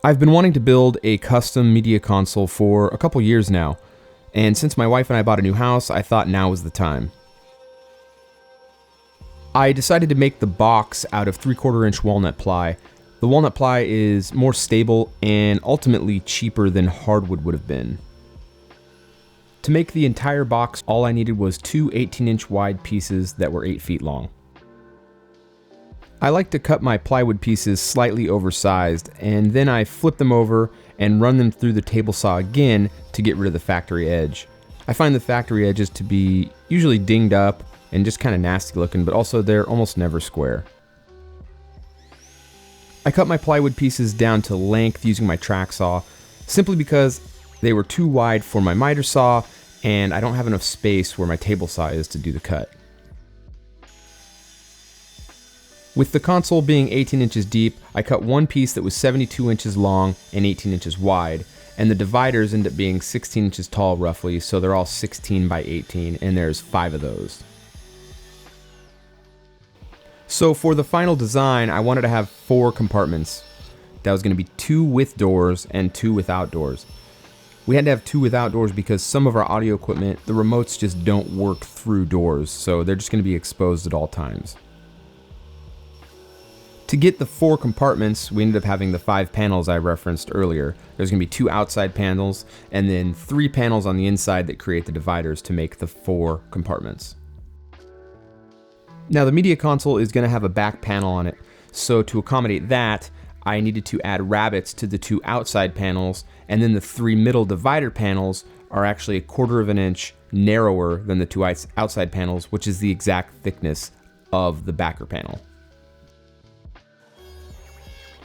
I've been wanting to build a custom media console for a couple years now, and since my wife and I bought a new house, I thought now was the time. I decided to make the box out of 3/4 inch walnut ply. The walnut ply is more stable and ultimately cheaper than hardwood would have been. To make the entire box, all I needed was two 18-inch wide pieces that were 8 feet long. I like to cut my plywood pieces slightly oversized, and then I flip them over and run them through the table saw again to get rid of the factory edge. I find the factory edges to be usually dinged up and just kind of nasty looking, but also they're almost never square. I cut my plywood pieces down to length using my track saw, simply because they were too wide for my miter saw, and I don't have enough space where my table saw is to do the cut. With the console being 18 inches deep, I cut one piece that was 72 inches long and 18 inches wide, and the dividers end up being 16 inches tall roughly, so they're all 16 by 18, and there's 5 of those. So for the final design, I wanted to have 4 compartments. That was going to be 2 with doors and 2 without doors. We had to have 2 without doors because some of our audio equipment, the remotes just don't work through doors, so they're just going to be exposed at all times. To get the 4 compartments, we ended up having the 5 panels I referenced earlier. There's going to be 2 outside panels and then 3 panels on the inside that create the dividers to make the 4 compartments. Now the media console is going to have a back panel on it, so to accommodate that, I needed to add rabbets to the 2 outside panels, and then the 3 middle divider panels are actually 1/4 inch narrower than the 2 outside panels, which is the exact thickness of the backer panel.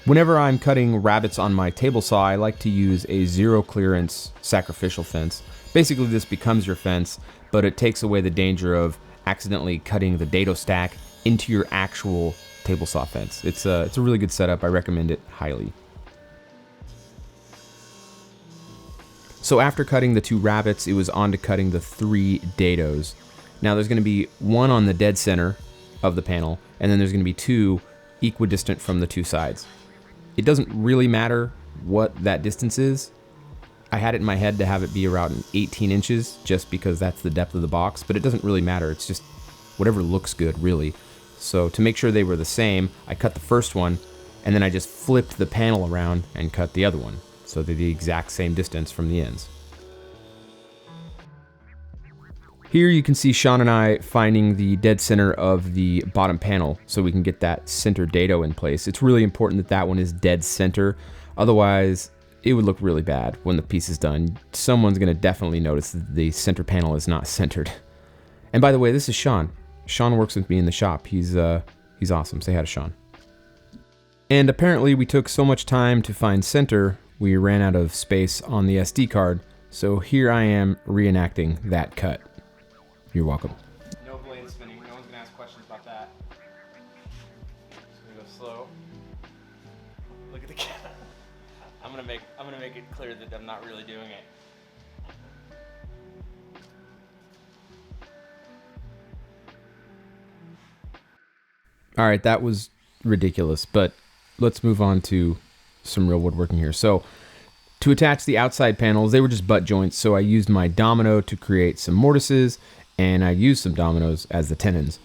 Whenever I'm cutting rabbets on my table saw, I like to use a 0 clearance sacrificial fence. Basically this becomes your fence, but it takes away the danger of accidentally cutting the dado stack into your actual table saw fence. It's a really good setup. I recommend it highly. So after cutting the 2 rabbets, it was on to cutting the 3 dados. Now there's going to be 1 on the dead center of the panel, and then there's going to be 2 equidistant from the 2 sides. It doesn't really matter what that distance is. I had it in my head to have it be around 18 inches just because that's the depth of the box, but it doesn't really matter. It's just whatever looks good, really. So to make sure they were the same, I cut the first one, and then I just flipped the panel around and cut the other one, so they're the exact same distance from the ends. Here you can see Sean and I finding the dead center of the bottom panel so we can get that center dado in place. It's really important that that one is dead center, otherwise it would look really bad when the piece is done. Someone's going to definitely notice that the center panel is not centered. And by the way, this is Sean. Sean works with me in the shop. He's awesome. Say hi to Sean. And apparently we took so much time to find center, we ran out of space on the SD card. So here I am reenacting that cut. You're welcome. No blade spinning. No one's gonna ask questions about that. Just gonna go slow. Look at the cat. I'm gonna make it clear that I'm not really doing it. All right, that was ridiculous, but let's move on to some real woodworking here. So to attach the outside panels, they were just butt joints, so I used my Domino to create some mortises, and I used some dominoes as the tenons.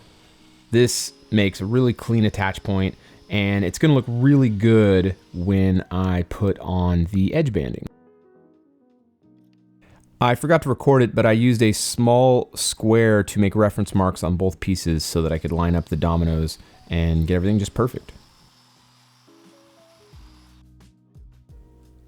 This makes a really clean attach point, and it's gonna look really good when I put on the edge banding. I forgot to record it, but I used a small square to make reference marks on both pieces so that I could line up the dominoes and get everything just perfect.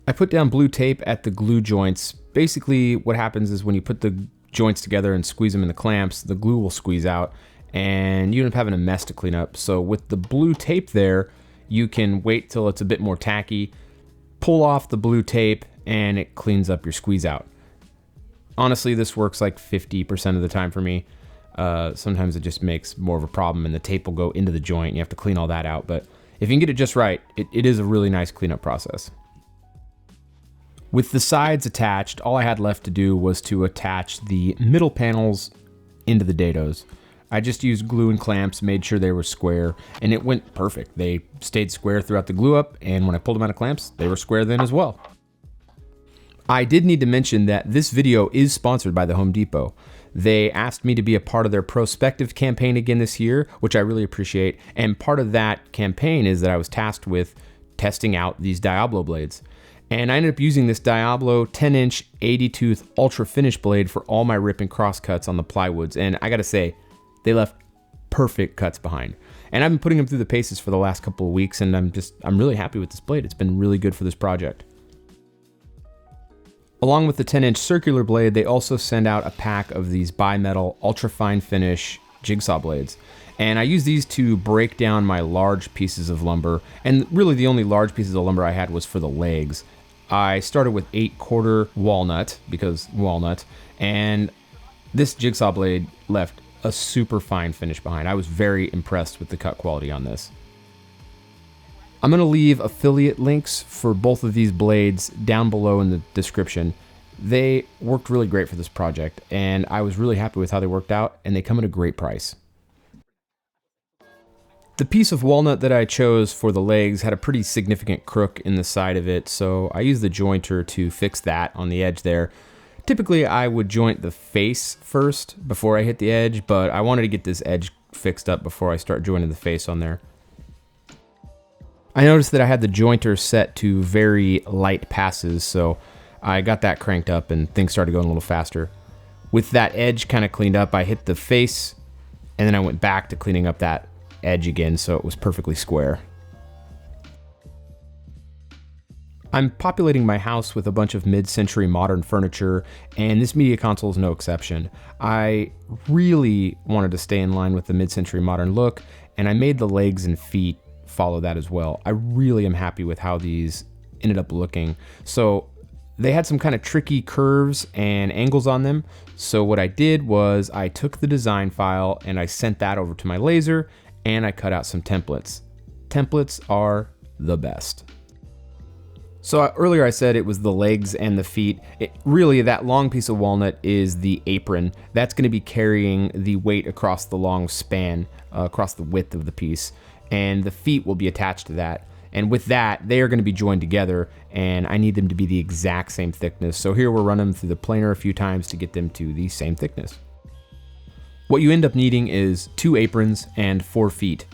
I put down blue tape at the glue joints. Basically what happens is when you put the joints together and squeeze them in the clamps, the glue will squeeze out and you end up having a mess to clean up. So with the blue tape there, you can wait till it's a bit more tacky, pull off the blue tape, and it cleans up your squeeze out. Honestly, this works like 50% of the time for me. Sometimes it just makes more of a problem and the tape will go into the joint and you have to clean all that out. But if you can get it just right, it is a really nice cleanup process. With the sides attached, all I had left to do was to attach the middle panels into the dados. I just used glue and clamps, made sure they were square, and it went perfect. They stayed square throughout the glue up, and when I pulled them out of clamps, they were square then as well. I did need to mention that this video is sponsored by the Home Depot. They asked me to be a part of their prospective campaign again this year, which I really appreciate, and part of that campaign is that I was tasked with testing out these Diablo blades. And I ended up using this Diablo 10-inch 80-tooth ultra finish blade for all my rip and cross cuts on the plywoods, and I gotta say, they left perfect cuts behind. And I've been putting them through the paces for the last couple of weeks, and I'm really happy with this blade. It's been really good for this project. Along with the 10-inch circular blade, they also send out a pack of these bimetal ultra fine finish jigsaw blades. And I use these to break down my large pieces of lumber. And really the only large pieces of lumber I had was for the legs. I started with 8/4 walnut, because walnut, and this jigsaw blade left a super fine finish behind. I was very impressed with the cut quality on this. I'm gonna leave affiliate links for both of these blades down below in the description. They worked really great for this project, and I was really happy with how they worked out, and they come at a great price. The piece of walnut that I chose for the legs had a pretty significant crook in the side of it, so I used the jointer to fix that on the edge there. Typically, I would joint the face first before I hit the edge, but I wanted to get this edge fixed up before I start joining the face on there. I noticed that I had the jointer set to very light passes, so I got that cranked up and things started going a little faster. With that edge kind of cleaned up, I hit the face, and then I went back to cleaning up that edge again, so it was perfectly square. I'm populating my house with a bunch of mid-century modern furniture, and this media console is no exception. I really wanted to stay in line with the mid-century modern look, and I made the legs and feet follow that as well. I really am happy with how these ended up looking. So they had some kind of tricky curves and angles on them. So what I did was I took the design file and I sent that over to my laser, and I cut out some templates. Templates are the best. So earlier I said it was the legs and the feet. Really, that long piece of walnut is the apron. That's going to be carrying the weight across the long span, across the width of the piece. And the feet will be attached to that. And with that, they are going to be joined together, and I need them to be the exact same thickness. So here we're running them through the planer a few times to get them to the same thickness. What you end up needing is 2 aprons and 4 feet.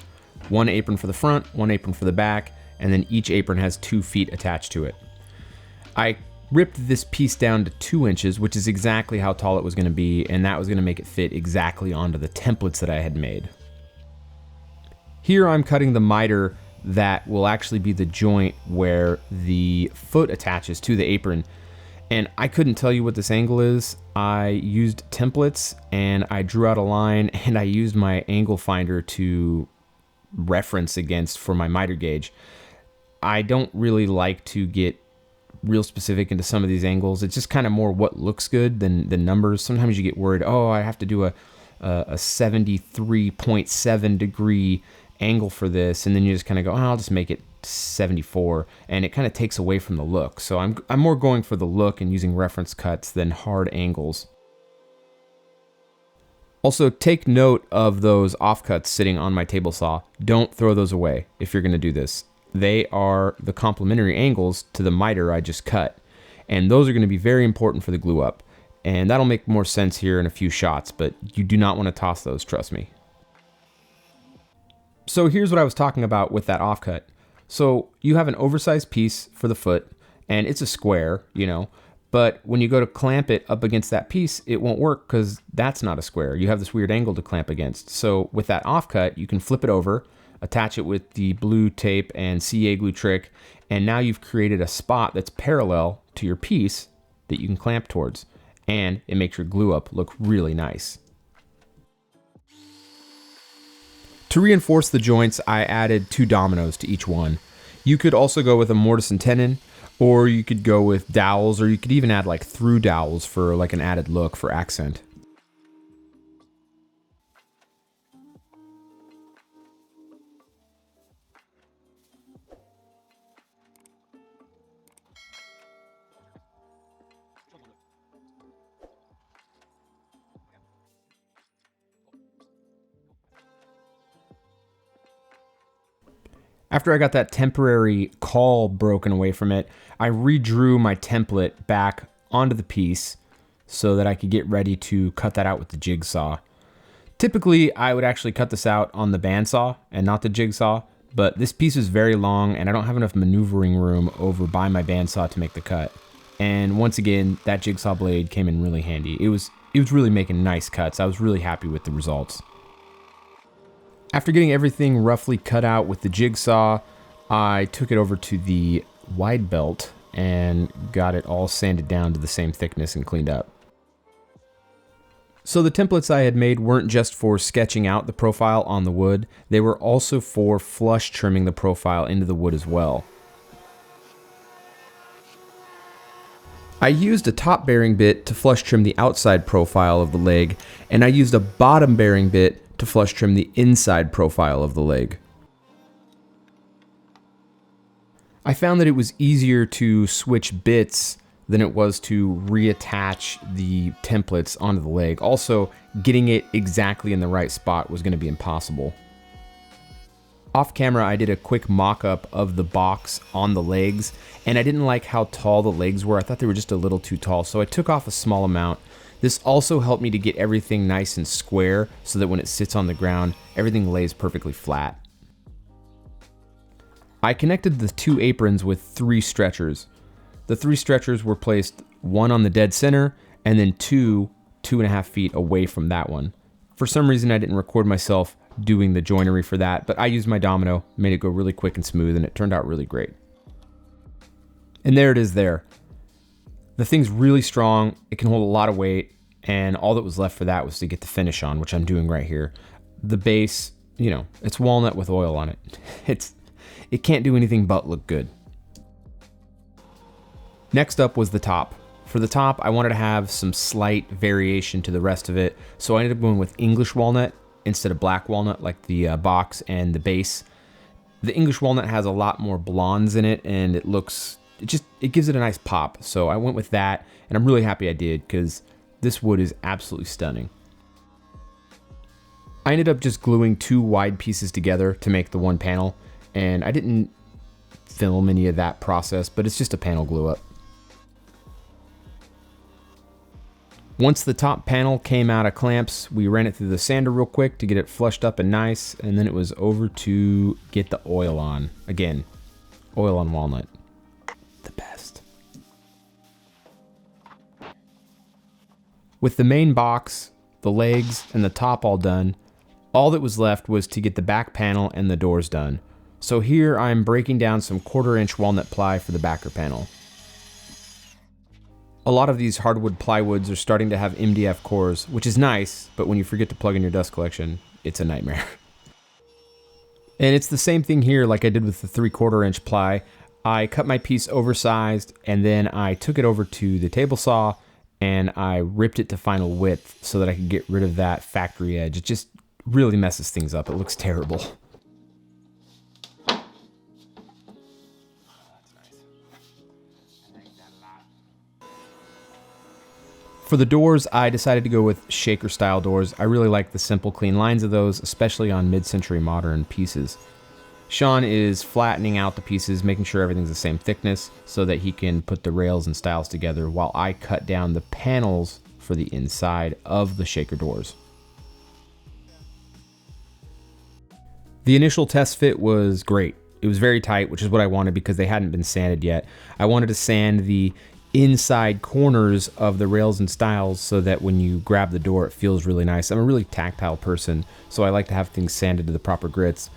1 apron for the front, 1 apron for the back, and then each apron has 2 feet attached to it. I ripped this piece down to 2 inches, which is exactly how tall it was going to be, and that was going to make it fit exactly onto the templates that I had made. Here I'm cutting the miter that will actually be the joint where the foot attaches to the apron, and I couldn't tell you what this angle is. I used templates and I drew out a line, and I used my angle finder to reference against for my miter gauge. I don't really like to get real specific into some of these angles. It's just kind of more what looks good than numbers. Sometimes you get worried, oh, I have to do a 73.7 degree angle for this, and then you just kind of go, oh, I'll just make it 74, and it kind of takes away from the look. So I'm more going for the look and using reference cuts than hard angles. Also, take note of those offcuts sitting on my table saw. Don't throw those away if you're going to do this. They are the complementary angles to the miter I just cut, and those are going to be very important for the glue up. And that'll make more sense here in a few shots, but you do not want to toss those, trust me. So here's what I was talking about with that offcut. So you have an oversized piece for the foot, and it's a square, but when you go to clamp it up against that piece, it won't work because that's not a square. You have this weird angle to clamp against. So with that offcut, you can flip it over, attach it with the blue tape and CA glue trick, and now you've created a spot that's parallel to your piece that you can clamp towards, and it makes your glue up look really nice. To reinforce the joints, I added 2 dominoes to each one. You could also go with a mortise and tenon, or you could go with dowels, or you could even add like through dowels for like an added look for accent. After I got that temporary caul broken away from it, I redrew my template back onto the piece so that I could get ready to cut that out with the jigsaw. Typically, I would actually cut this out on the bandsaw and not the jigsaw, but this piece is very long and I don't have enough maneuvering room over by my bandsaw to make the cut. And once again, that jigsaw blade came in really handy. It was really making nice cuts. I was really happy with the results. After getting everything roughly cut out with the jigsaw, I took it over to the wide belt and got it all sanded down to the same thickness and cleaned up. So the templates I had made weren't just for sketching out the profile on the wood, they were also for flush trimming the profile into the wood as well. I used a top bearing bit to flush trim the outside profile of the leg, and I used a bottom bearing bit to flush trim the inside profile of the leg. I found that it was easier to switch bits than it was to reattach the templates onto the leg. Also, getting it exactly in the right spot was going to be impossible. Off camera, I did a quick mock-up of the box on the legs, and I didn't like how tall the legs were. I thought they were just a little too tall, so I took off a small amount. This also helped me to get everything nice and square so that when it sits on the ground, everything lays perfectly flat. I connected the two aprons with 3 stretchers. The 3 stretchers were placed one on the dead center and then 2.5 feet away from that one. For some reason, I didn't record myself doing the joinery for that, but I used my Domino, made it go really quick and smooth, and it turned out really great. And there it is there. The thing's really strong, it can hold a lot of weight, and all that was left for that was to get the finish on, which I'm doing right here. The base, it's walnut with oil on it. It can't do anything but look good. Next up was the top. For the top, I wanted to have some slight variation to the rest of it, so I ended up going with English walnut instead of black walnut like the box and the base. The English walnut has a lot more blondes in it, and it gives it a nice pop, so I went with that, and I'm really happy I did because this wood is absolutely stunning. I ended up just gluing 2 wide pieces together to make the one panel, and I didn't film any of that process, but it's just a panel glue up. Once the top panel came out of clamps, we ran it through the sander real quick to get it flushed up and nice, and then it was over to get the oil on. Again, oil on walnut. The best. With the main box, the legs, and the top all done, all that was left was to get the back panel and the doors done. So here I'm breaking down some 1/4-inch walnut ply for the backer panel. A lot of these hardwood plywoods are starting to have MDF cores, which is nice, but when you forget to plug in your dust collection, it's a nightmare. And it's the same thing here like I did with the 3/4-inch ply. I cut my piece oversized, and then I took it over to the table saw, and I ripped it to final width so that I could get rid of that factory edge. It just really messes things up. It looks terrible. For the doors, I decided to go with shaker style doors. I really like the simple, clean lines of those, especially on mid-century modern pieces. Sean is flattening out the pieces, making sure everything's the same thickness so that he can put the rails and stiles together while I cut down the panels for the inside of the shaker doors. The initial test fit was great. It was very tight, which is what I wanted because they hadn't been sanded yet. I wanted to sand the inside corners of the rails and stiles so that when you grab the door, it feels really nice. I'm a really tactile person, so I like to have things sanded to the proper grits.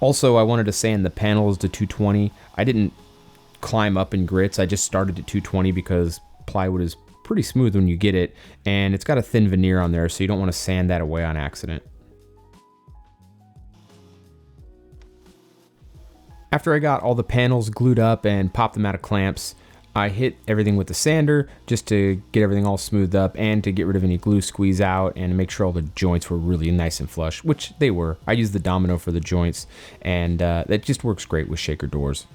Also, I wanted to sand the panels to 220. I didn't climb up in grits. I just started at 220 because plywood is pretty smooth when you get it, and it's got a thin veneer on there, so you don't want to sand that away on accident. After I got all the panels glued up and popped them out of clamps, I hit everything with the sander just to get everything all smoothed up and to get rid of any glue squeeze out and make sure all the joints were really nice and flush, which they were. I used the Domino for the joints, and that just works great with shaker doors.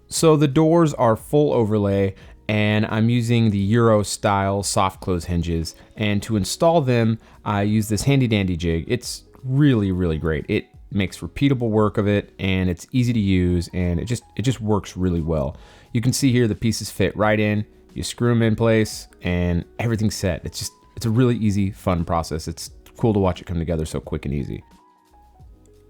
So the doors are full overlay, and I'm using the Euro style soft close hinges, and to install them I use this handy dandy jig. It's really great. It makes repeatable work of it, and it's easy to use, and it just works really well. You can see here the pieces fit right in. You screw them in place, and everything's set. It's a really easy, fun process. It's cool to watch it come together so quick and easy.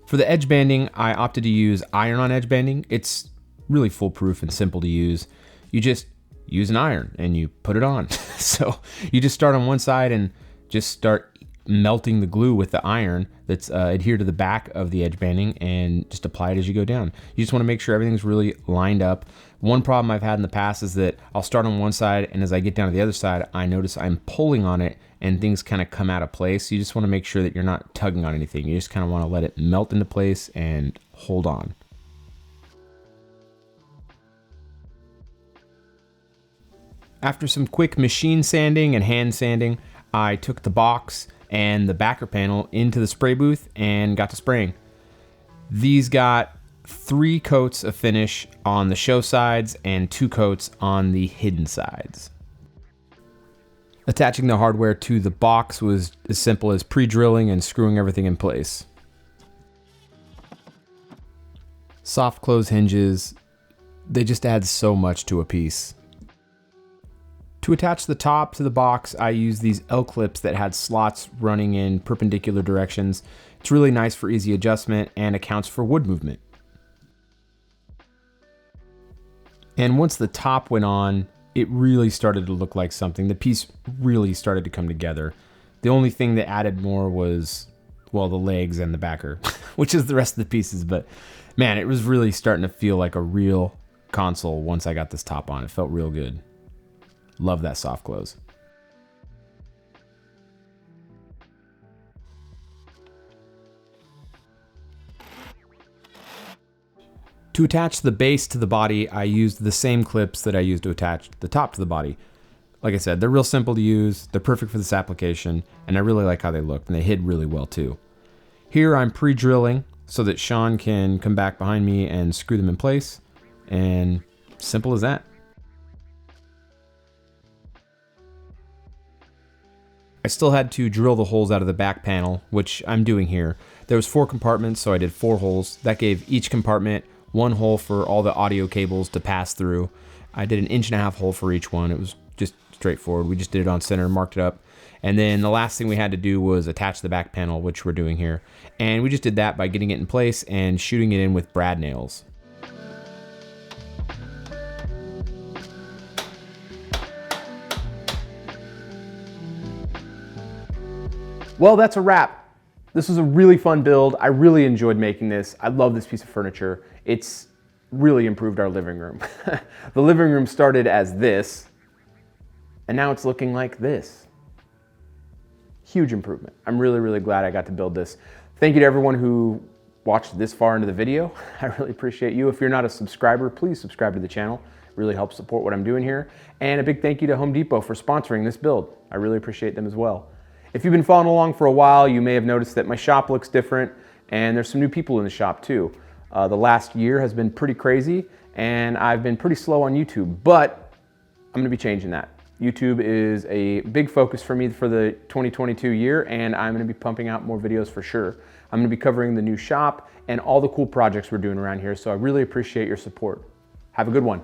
For the edge banding, I opted to use iron-on edge banding. It's really foolproof and simple to use. You just use an iron and you put it on. So you just start on one side and just start melting the glue with the iron that's adhered to the back of the edge banding, and just apply it as you go down. You just want to make sure everything's really lined up. One problem I've had in the past is that I'll start on one side, and as I get down to the other side, I notice I'm pulling on it and things kind of come out of place. You just want to make sure that you're not tugging on anything. You just kind of want to let it melt into place and hold on. After some quick machine sanding and hand sanding, I took the box and the backer panel into the spray booth and got to spraying. These got 3 coats of finish on the show sides and 2 coats on the hidden sides. Attaching the hardware to the box was as simple as pre-drilling and screwing everything in place. Soft close hinges, they just add so much to a piece. To attach the top to the box, I used these L-clips that had slots running in perpendicular directions. It's really nice for easy adjustment and accounts for wood movement. And once the top went on, it really started to look like something. The piece really started to come together. The only thing that added more was, well, the legs and the backer, which is the rest of the pieces. But man, it was really starting to feel like a real console once I got this top on. It felt real good. Love that soft close. To attach the base to the body, I used the same clips that I used to attach the top to the body. Like I said, they're real simple to use, they're perfect for this application, and I really like how they look, and they hid really well too. Here I'm pre-drilling so that Sean can come back behind me and screw them in place, and simple as that. I still had to drill the holes out of the back panel, which I'm doing here. There was 4 compartments, so I did 4 holes. That gave each compartment 1 hole for all the audio cables to pass through. I did an 1.5 inch hole for each one. It was just straightforward. We just did it on center, marked it up. And then the last thing we had to do was attach the back panel, which we're doing here. And we just did that by getting it in place and shooting it in with brad nails. Well, that's a wrap. This was a really fun build. I really enjoyed making this. I love this piece of furniture. It's really improved our living room. The living room started as this, and now it's looking like this. Huge improvement. I'm really, really glad I got to build this. Thank you to everyone who watched this far into the video. I really appreciate you. If you're not a subscriber, please subscribe to the channel. It really helps support what I'm doing here. And a big thank you to Home Depot for sponsoring this build. I really appreciate them as well. If you've been following along for a while, you may have noticed that my shop looks different, and there's some new people in the shop too. The last year has been pretty crazy, and I've been pretty slow on YouTube, but I'm gonna be changing that. YouTube is a big focus for me for the 2022 year, and I'm gonna be pumping out more videos for sure. I'm gonna be covering the new shop and all the cool projects we're doing around here, so I really appreciate your support. Have a good one.